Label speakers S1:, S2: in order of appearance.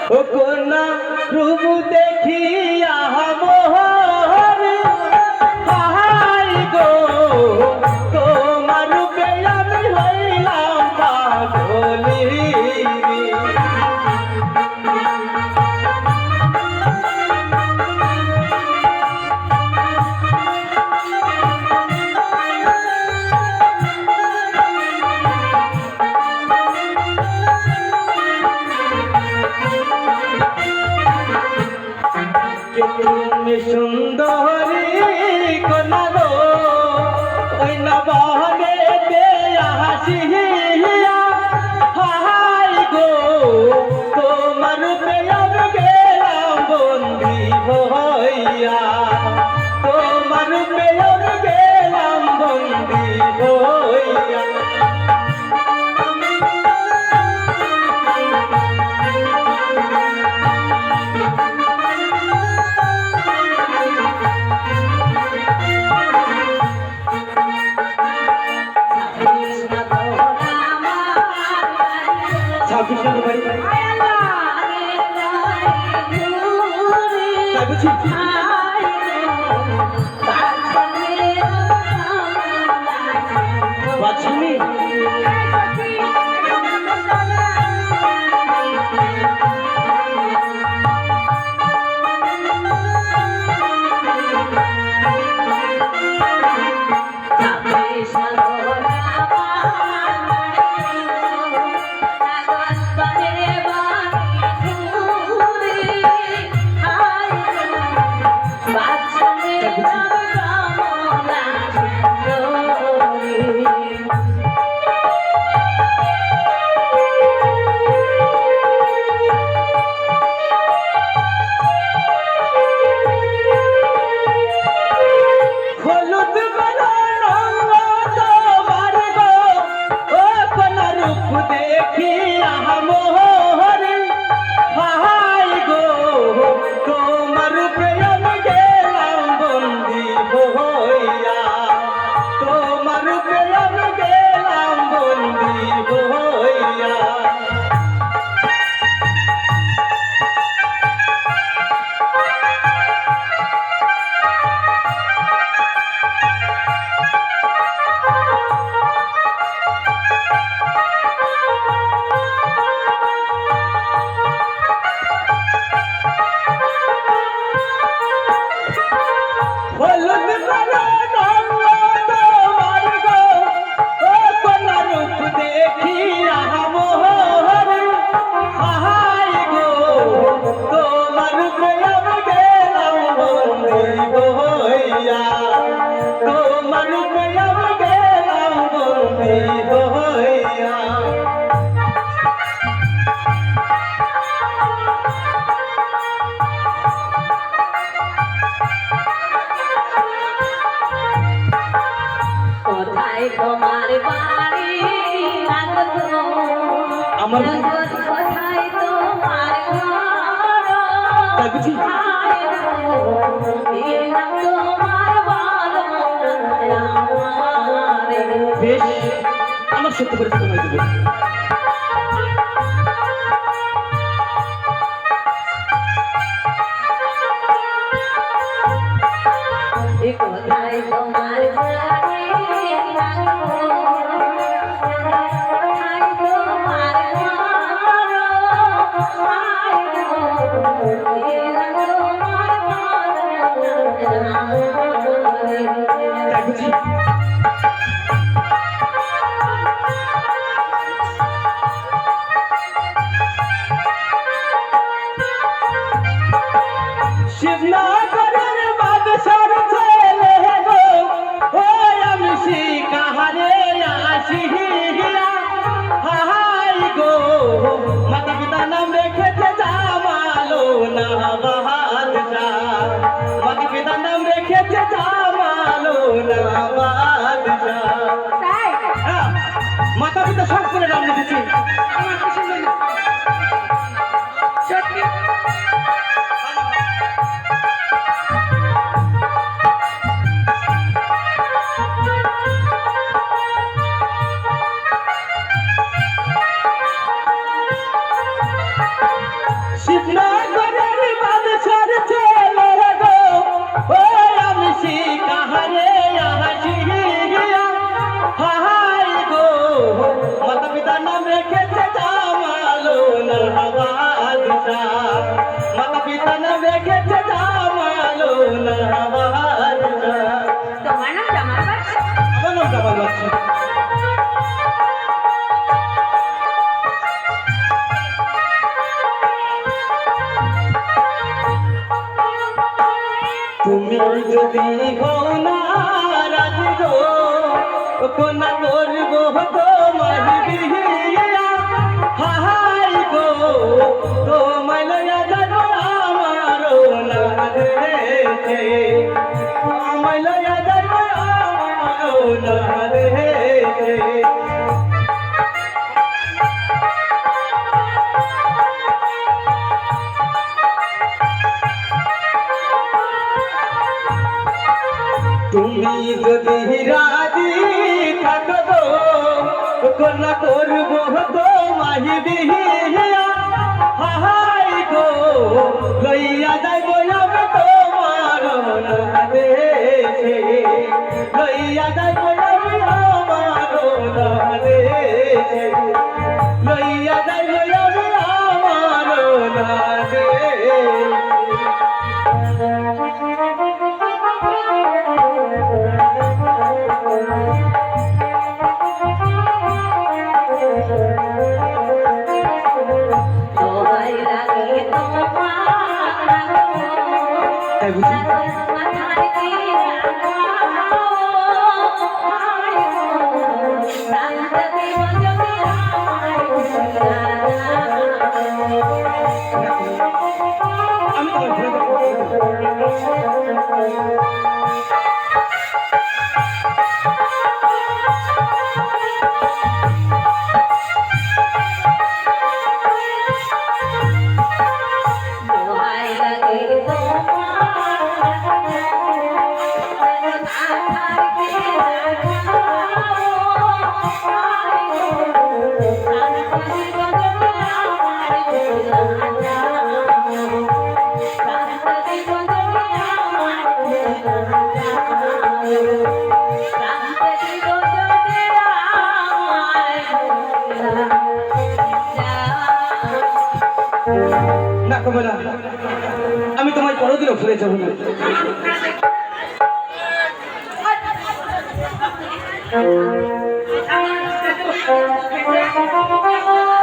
S1: ও কোনা রূপ দেখিয়া মোহর হাই গো তোমার রূপে আমি হইলাম পাগলি তুমি সুন্দরী কোনা গো ওই না বহনে হাসিয়া হাই গো তোমার রূপে আমি গেলাম বন্দি হইয়া তোমার রূপে আমি গেলাম বন্দি হইয়া Watching
S2: তোমার বাড়ি আমার কোথায় তোমার
S1: বেশ আমার সত্য করে সময় দেবো
S2: কোথায় তোমার বাড়ি
S1: শিবনগরের বাদশার ছেলে গো ও আমি শিকাহারে আসিয়া হাই গো মাতা পিতা নাম রেখেছে জামালো না বাদশাহ মাতা পিতা নাম রেখেছে জামালো না বাদশাহ মাতা পিতা সব করে নাম রেখেছে আমার কিছু নেই সত্যি শিবনগরের বাদশার ছেলে গো ও আমি শিকারে আসিয়া হাই গো মাতা পিতা নাম রেখেছে জামালো না বাদশাহ মাতা পিতা নাম রেখেছে জামালো না বাদশাহ
S2: তোমার নাম জামাল বাদশা?
S1: আমার নাম জামাল বাদশাহ। তুমি যদি হও না রাজি গো কোনা করব তোমার বিহিয়া হাই গো তোমায় লইয়া যাব আমার না রে আমায় লইয়া যাব আমার না রে তুমি যদি রাজি থাকো কোনা করব তোমায় বিহিয়া হাই গো লইয়া যাইব আমি তোমার না দেশে লইয়া যাইব আমি আমার না দেশে লইয়া যাইব আমি আমার না দেশে
S2: দোহাই লাগে তোমার
S1: তাই বুঝি
S2: মাথায় দিয়ে প্রান্ত দিব যদি
S1: আমি তোমার ঘুরে
S2: দোহাই লাগে তোমার মাথায় দিয়ে প্রান্ত দিব
S1: না কবে না আমি তোমায় কোনোদিনও ভুলে যাবো না
S2: যদি